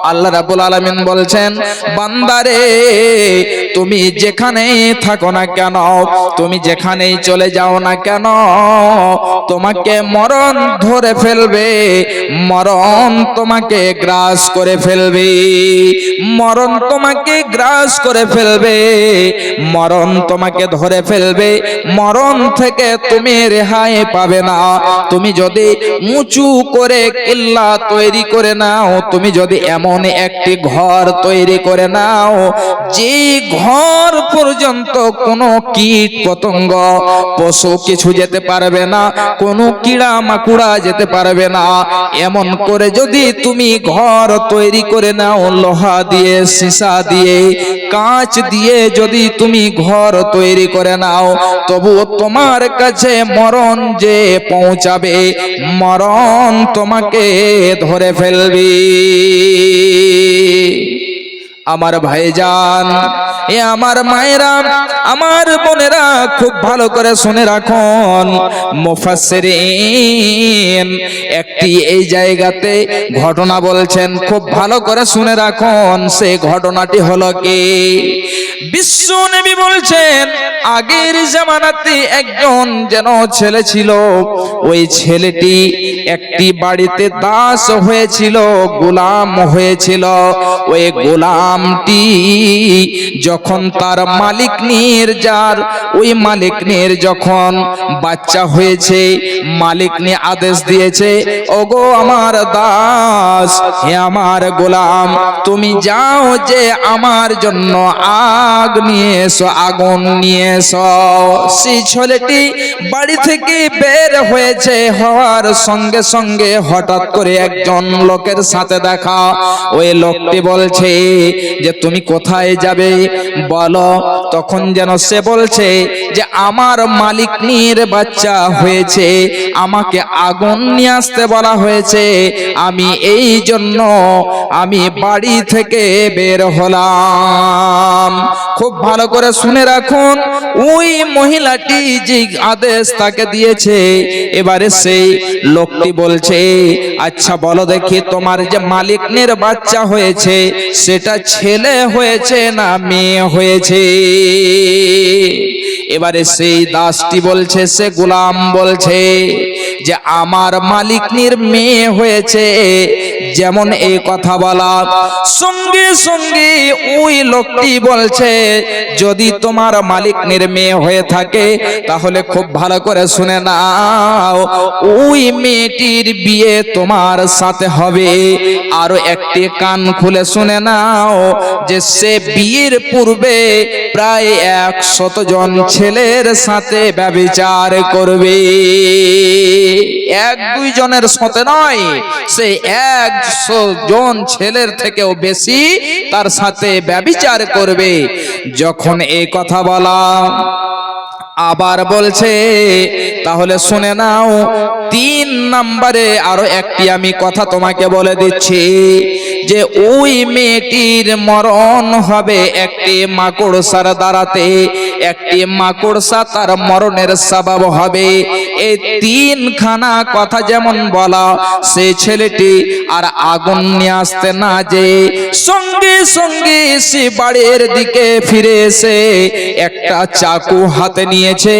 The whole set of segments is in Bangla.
আল্লাহ রাব্বুল আলামিন বলছেন, বান্দারে তুমি যেখানেই থাকো না কেন, তুমি যেখানেই চলে যাও না কেন, তোমাকে মরণ ধরে ফেলবে, মরণ তোমাকে গ্রাস করে ফেলবে, মরণ তোমাকে গ্রাস করে ফেলবে, মরণ তোমাকে ধরে ফেলবে। মরণ থেকে তুমি রেহাই পাবে না। তুমি যদি উঁচু করে কিল্লা তৈরি করে নাও, তুমি যদি এমন একটি ঘর তৈরি করে নাও যে ঘর পর্যন্ত কোনো কীট পতঙ্গ পশু কিছু যেতে পারবে না, কোনো কিড়া মাকুড়া যেতে পারবে না, এমন করে যদি তুমি ঘর তৈরি করে নাও, লোহা দিয়ে, সীসা দিয়ে, কাঁচ দিয়ে যদি তুমি ঘর তৈরি করে নাও, তবু তোমার কাছে মরণ যে পৌঁছাবে, মরণ তোমাকে ধরে ফেলবে। আমার ভাইজান, এ আমার মায়েরা, আমার বোনেরা, খুব ভালো করে শুনে রাখুন। মুফাসসিরিন একটি এই জায়গাতে ঘটনা বলছেন, খুব ভালো করে শুনে রাখুন। সেই ঘটনাটি হলো কি, বিশ্ব নবী বলছেন, আগের জামানাতে একজন যেন ছেলে ছিল, ওই ছেলেটি একটি বাড়িতে দাস হয়েছিল, গোলাম হয়েছিল। ওই গোলামটি যখন তার মালিক নির্জার, ওই মালিক নির যখন বাচ্চা হয়েছে, মালিক নি আদেশ দিয়েছে, ওগো আমার দাস, হে আমার গোলাম, তুমি যাও যে আমার জন্য আগ নিয়ে এসো, আগুন নিয়ে এসো। সেই ছেলেটি বাড়ি থেকে বের হয়েছে, হওয়ার সঙ্গে সঙ্গে হঠাৎ করে একজন লোকের সাথে দেখা। ওই লোকটি বলছে যে তুমি কোথায় যাবে বলো। তখন যেন সে বলছে যে আমার মালিক নির বাচ্চা হয়েছে, আমাকে আগুন নিয়ে আসতে বলা হয়েছে, আমি এই জন্য আমি বাড়ি থেকে বের হলাম। খুব ভালো করে শুনে রাখুন, ওই মহিলাটি যে আদেশ তাকে দিয়েছে, এবারে সেই লোকটি বলছে, আচ্ছা বলো দেখি, তোমার যে মালিকনের বাচ্চা হয়েছে সেটা ছেলে হয়েছে না মেয়ে হয়েছে? এবারে সেই দাসটি বলছে, সে গোলাম বলছে যে আমার মালিকনির মেয়ে হয়েছে। যেমন এই কথা বলা সঙ্গে সঙ্গে ওই লোকটি বলছে, যদি তোমার মালিকনির মেয়ে হয়ে থাকে তাহলে খুব ভালো করে শুনে নাও, ওই মেয়েটির বিয়ে তোমার সাথে হবে। আরো একটি কান খুলে শুনে নাও, যে সে বিয়ের পূর্বে প্রায় 100 জন ছেলের সাথে ব্যভিচার করবে। 1-2 জনের সাথে নয়, সে 100 জন ছেলের থেকেও বেশি তার সাথে ব্যভিচার করবে। যখন এই কথা বলা, আবার বলছে, তাহলে শুনে নাও, 3 নম্বরে আরো একটি আমি কথা তোমাকে বলে দিচ্ছি, যে ওই মেয়েটির মরণ হবে একটি মাকড়সার দ্বারাতে, একটি মাকড়সা তার মরণের সবাব হবে। এই 3খানা কথা যেমন বলা, সেই ছেলেটি আর আগুন নিয়ে আসতে না যে সঙ্গে সঙ্গে সে বাড়ির দিকে ফিরে এসে একটা চাকু হাতে নিয়েছে,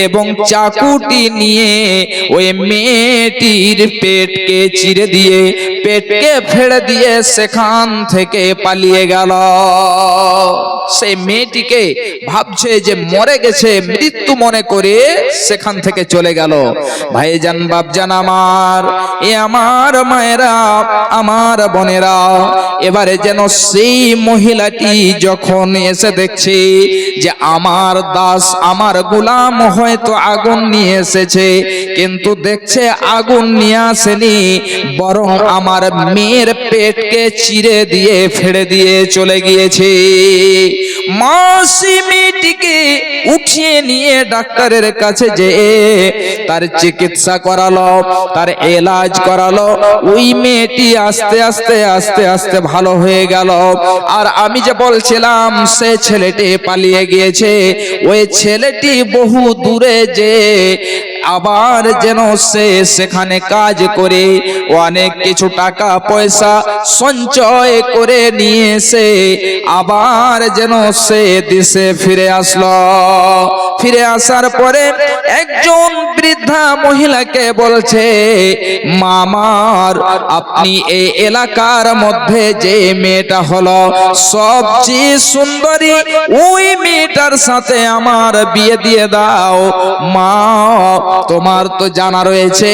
এবং চাকুটি নিয়ে ওই মেয়েটির পেটকে চিরে দিয়ে, পেটকে ফেড়ে দিয়ে সেখান থেকে পালিয়ে গেল। সেই মেয়েটিকে ভাবছে যে মরে গেছে, মৃত্যু মনে করে সেখান থেকে চলে গেল। ভাইজান, বাপজান আমার, এ আমার মায়েরা, আমার বোনেরা, এবারে যেন সেই মহিলাটি যখন এসে দেখছে যে আমার দাস, আমার গোলাম হয়তো আগুন নিয়ে এসেছে, কিন্তু দেখছে আগুন নিয়ে আসেনি, বরং আমার মেয়ের পেটকে চিরে দিয়ে ফেড়ে দিয়ে চলে গিয়েছে। মাসি মেয়েটিকে উঠিয়ে নিয়ে ডাক্তারের কাছে যেয়ে তার চিকিৎসা করালো, তার এলাজ করালো। ওই মেয়েটি আস্তে আস্তে আস্তে আস্তে ভালো হয়ে গেল। আর আমি যে বলছিলাম সে ছেলেটি পালিয়ে গিয়েছে, ওই ছেলেটি বহু দূরে যে আবার যেন সে সেখানে কাজ করে অনেক কিছু টাকা পয়সা সঞ্চয় করে নিয়ে এসে আবার যেন সে দেশে ফিরে আসলো। ফিরে আসার পরে একজন বৃদ্ধা মহিলাকে বলছে, মামার আপনি এই এলাকার মধ্যে যে মেয়েটা হলো সবচেয়ে সুন্দরী, ওই মেয়েটার সাথে আমার বিয়ে দিয়ে দাও। মা তোমার তো জানা রয়েছে,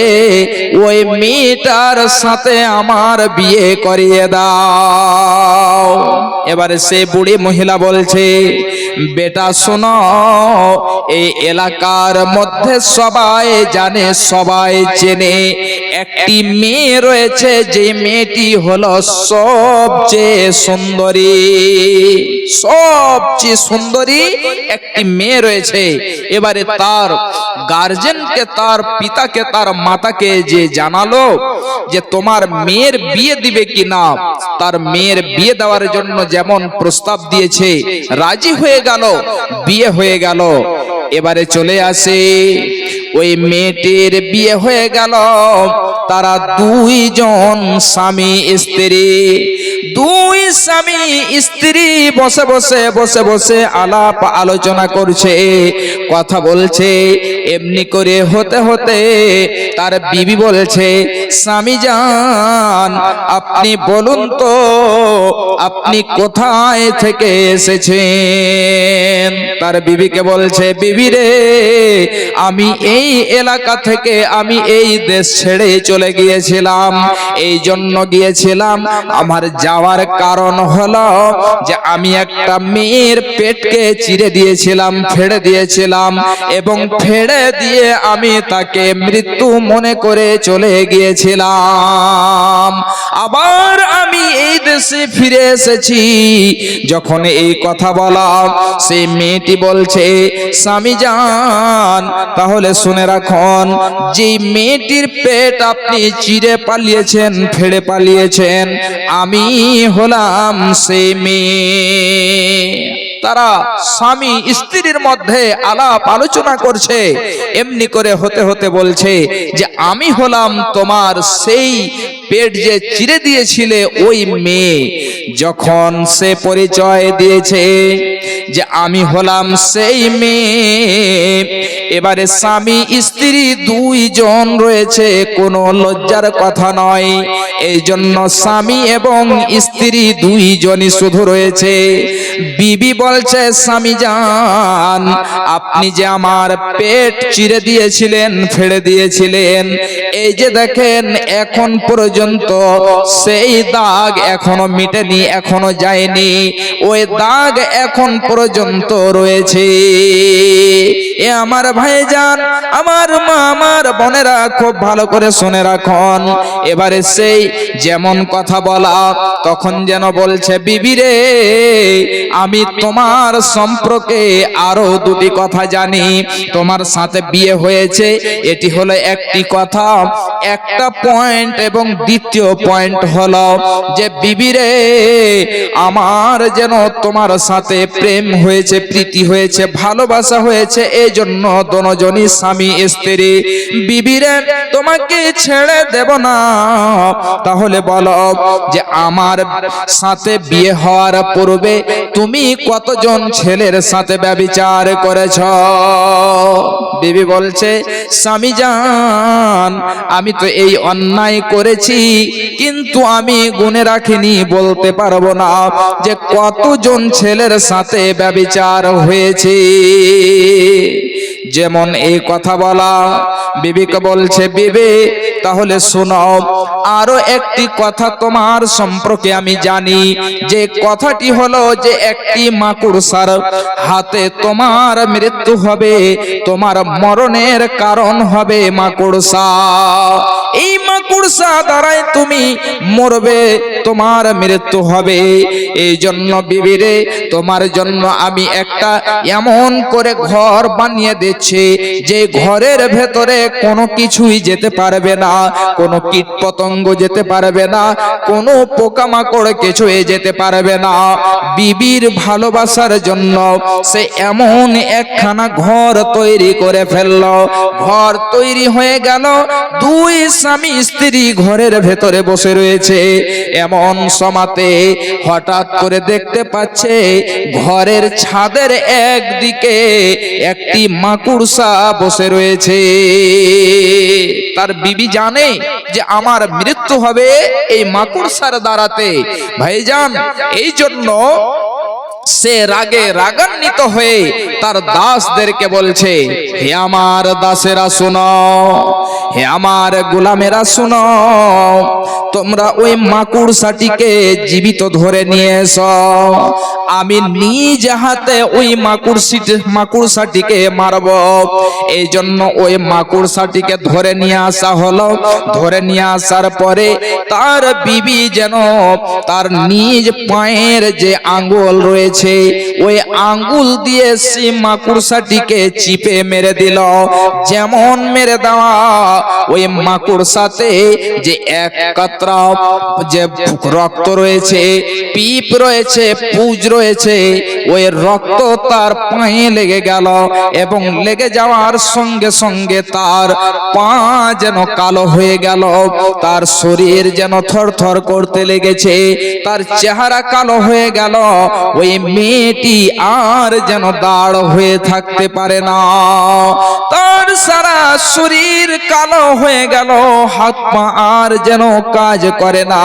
ওই মেয়েটার সাথে আমার বিয়ে করিয়ে দাও। এবারে সে বুড়ি মহিলা বলছে, বেটা শোনো, এই এলাকার মধ্যে সবাই জানে, সবাই চেনে, একটি মেয়ে রয়েছে, যে মেয়েটি হলো সবচেয়ে সুন্দরী, সবচেয়ে সুন্দরী একটি মেয়ে রয়েছে। এবারে তার গার্জেনকে, তার পিতাকে, তার মাতাকে যে জানালো যে তোমার মেয়ের বিয়ে দিবে কিনা, তার মেয়ের বিয়ে দেওয়ার জন্য যেমন প্রস্তাব দিয়েছে, রাজি হয়ে গেল, বিয়ে হয়ে গেল। এবারে চলে আসে, ওই মেয়েটির বিয়ে হয়ে গেল। তারা দুইজন স্বামী স্ত্রী, দুই স্বামী স্ত্রী বসে বসে বসে বসে আলাপ আলোচনা করছে, কথা বলছে। এমনি করে হতে হতে তার বিবি বলছে, স্বামী জান আপনি বলুন তো আপনি কোথায় থেকে এসেছেন? তার বিবিকে বলছে, বিবি রে, আমি এই এলাকা থেকে, আমি এই দেশ ছেড়ে চলে গিয়েছিলাম। এই জন্য গিয়েছিলাম, আমার যাওয়ার কারণ হলো যে আমি একটা মেয়ের পেটকে চিরে দিয়েছিলাম, ফেড়ে দিয়েছিলাম, এবং ফেড়ে দিয়ে আমি তাকে মৃত্যু মনে করে চলে গিয়েছিলাম। আবার আমি এই দেশে ফিরে এসেছি। যখন এই কথা বললাম, সেই মেয়েটি বলছে, স্বামী জান তাহলে শুনে রাখুন, যে মেয়েটির পেট আপনি চিরে পালিয়েছেন, ফেড়ে পালিয়েছেন, আমি হলাম সেই মেয়ে। তারা স্বামী স্ত্রীর মধ্যে আলাপ আলোচনা করছে। এমনি করে হতে হতে বলছে যে আমি হলাম তোমার সেই পেট যে চিরে দিয়েছিলে ওই মেয়ে। যখন সে পরিচয় দিয়েছে যে আমি হলাম সেই মেয়ে, এবারে স্বামী স্ত্রী দুইজন রয়েছে, কোনো লজ্জার কথা নয়। এই জন্য স্বামী এবং স্ত্রী দুইজনই শুধু রয়েছে। বিবি বলছে, স্বামী জান আপনি যে আমার পেট চিরে দিয়েছিলেন, ফেড়ে দিয়েছিলেন, এই যে দেখেন এখন পর্যন্ত সেই দাগ এখনো মিটেনি, এখনো যায়নি, ওই দাগ এখন পর্যন্ত রয়েছে। এ আমার ভাইজান, আমার মা, আমার বোনেরা খুব ভালো করে শুনে রাখুন। এবারে সেই যেমন কথা বলা, তখন যেন বলছে, বিবি রে, আমি তোমার সম্পর্কে আরো দুটি কথা জানি। তোমার সাথে বিয়ে হয়েছে, এটি হলো একটি কথা, একটা পয়েন্ট। এবং দ্বিতীয় পয়েন্ট হলো যে বিবি রে, আমার যেন তোমার সাথে প্রেম হয়েছে, প্রীতি হয়েছে, ভালোবাসা হয়েছে, এই জন্য দুজনই স্বামী স্ত্রী। বিবি রে, তোমাকে ছেড়ে দেব না। তাহলে বলো যে আমার সাথে বিয়ে হওয়ার পূর্বে তুমি কতজন ছেলের সাথে ব্যভিচার করেছ? বিবি বলছে, স্বামী জান আমি তো এই অন্যায় করেছি, কিন্তু আমি গুনে রাখিনি, বলতে পারবো না যে কতজন ছেলের সাথে ব্যভিচার হয়েছে। যেমন এই কথা বলা, বিবিকে বলছে, বিবি তাহলে শোনো, আরো একটি কথা তোমার সম্পর্কে আমি জানি। যে কথাটি হলো যে একটি মাকড়সার হাতে তোমার মৃত্যু হবে, তোমার মরণের কারণ হবে মাকড়সা। এই মাকড়সা দ্বারাই তুমি মরবে, তোমার মৃত্যু হবে। এই জন্য বিবিরে, তোমার জন্য আমি একটা এমন করে ঘর বানিয়ে দিচ্ছি যে ঘরের ভেতরে কোনো কিছুই যেতে পারবে না, কোনো কীট পতঙ্গ যেতে পারবে না, কোনো পোকামাকড় কিছুই যেতে পারবে না। বিবির ভালোবাসার জন্য সে এমন একখানা ঘর তৈরি করে ফেললো। ঘর তৈরি হয়ে গেল, দুই স্বামী স্ত্রী ঘরের ভেতরে বসে রয়েছে। এমন সময়তে হঠাৎ করে দেখতে পাচ্ছে ঘরের ছাদের একদিকে একটি মাকড়সা বসে রয়েছে। তার বিবি জানে যে আমার মৃত্যু হবে এই মাকড়সার দ্বারাতে। ভাইজান, এই জন্য সে রাগে রাগান্বিত হয়ে তার দাসদেরকে বলছে, হে আমার দাসেরা শুনো, হে আমার গোলামেরা শুনো, তোমরা ওই মাকড়সাটিকে জীবিত ধরে নিয়ে এসো। আমি নিজ হাতে ওই মাকড়সাটিকে মারব। এই জন্য ওই মাকড়সাটিকে ধরে নিয়ে আসা হলো। ধরে নিয়ে আসার পরে তার বিবি যেন তার নিজ পায়ের যে আঙ্গুল রয়েছে ওই আঙ্গুল দিয়ে সেই মাকড়সাটিকে চিপে মেরে দিল। যেমন মেরে দেওয়া, ওই মাকড়সাতে যে এক কাতরা যে রক্ত রয়েছে, পিপ রয়েছে, পুজ রয়েছে, ওই রক্ত তার পায়ে লেগে গেল এবং লেগে যাওয়ার সঙ্গে সঙ্গে তার পা যেন কালো হয়ে গেল, তার শরীর যেন থরথর করতে লেগেছে, তার চেহারা কালো হয়ে গেল। ওই মেয়েটি আর যেন দাঁড় হয়ে থাকতে পারে না, তার সারা শরীর কালো হয়ে গেল, হাত পা আর যেন কাজ করে না,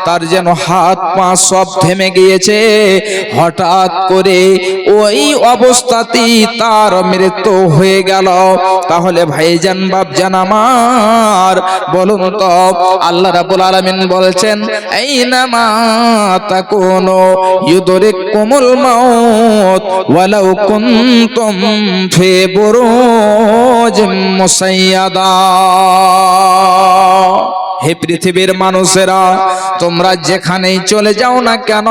তার যেন হাত পা সব থেমে গিয়েছে। হঠাৎ করে ওই অবস্থাতেই তার মৃত্যু হয়ে গেল। তাহলে ভাইজান বাপজান আমার, বলুন তো আল্লাহ রাব্বুল আলামিন বলছেন, আইনামা তাকুনু ইউদরিকুমুল মাউত ওয়ালাউ কুনতুম ফি বুরুজিম মুসাইয়াদা। হে পৃথিবীর মানুষেরা, তোমরা যেখানেই চলে যাও না কেন,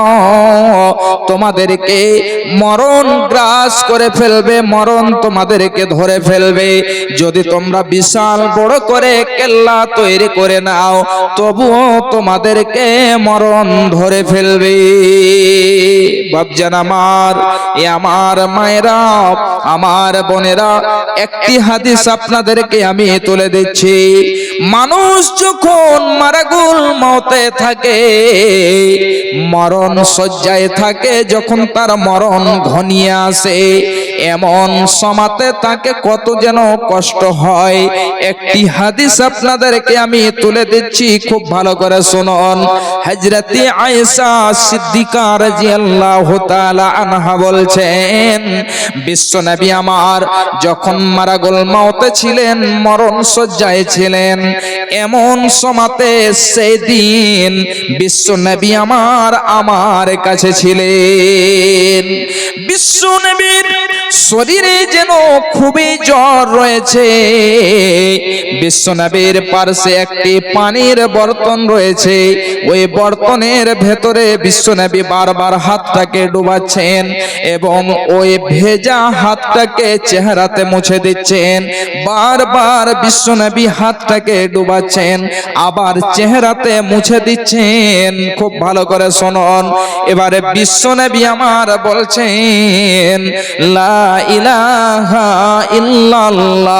তোমাদেরকে মরণ গ্রাস করে ফেলবে, মরণ তোমাদেরকে ধরে ফেলবে। যদি তোমরা বিশাল বড় করে কেল্লা তৈরি করে নাও, তবুও তোমাদেরকে মরণ ধরে ফেলবে। বাপজান আমার, এ আমার মায়েরা, আমার বোনেরা, একটি হাদিস আপনাদেরকে আমি তুলে দিচ্ছি। মানুষ যখন মারাগুল মতে থাকে, মরণ শয্যায় থাকে, যখন তার মরণ ঘনিয়ে আসে, এমন সময়তে তাকে কত যেন কষ্ট হয়। একটি হাদিস আপনাদেরকে আমি তুলে দিচ্ছি, খুব ভালো করে শুনুন। হযরতে আয়েশা সিদ্দিকা রাদিয়াল্লাহু তাআলা আনহা বলছেন, বিশ্বনবী আমার যখন মারাগুল মতে ছিলেন, মরণ শয্যায় ছিলেন, এমন সময়তে সেই দিন বিশ্বনবী আমার কাছে ছিলেন। বিশ্বনবীর শরীরে যেন খুবই জ্বর রয়েছে। বিশ্বনবীর পাশে একটি পানির বর্তন রয়েছে, ওই বর্তনের ভেতরে বিশ্বনবী বারবার হাতটাকে ডুবাচ্ছেন এবং ওই ভেজা হাতটাকে চেহারাতে মুছে দিচ্ছেন। বারবার বিশ্বনবী হাতটাকে ডুবাচ্ছেন, আবার চেহারাতে মুছে দিচ্ছেন। খুব ভালো করে শুনুন। এবারে বিশ্বনবী আমার বলছেন, লা ইলাহা ইল্লাল্লাহ।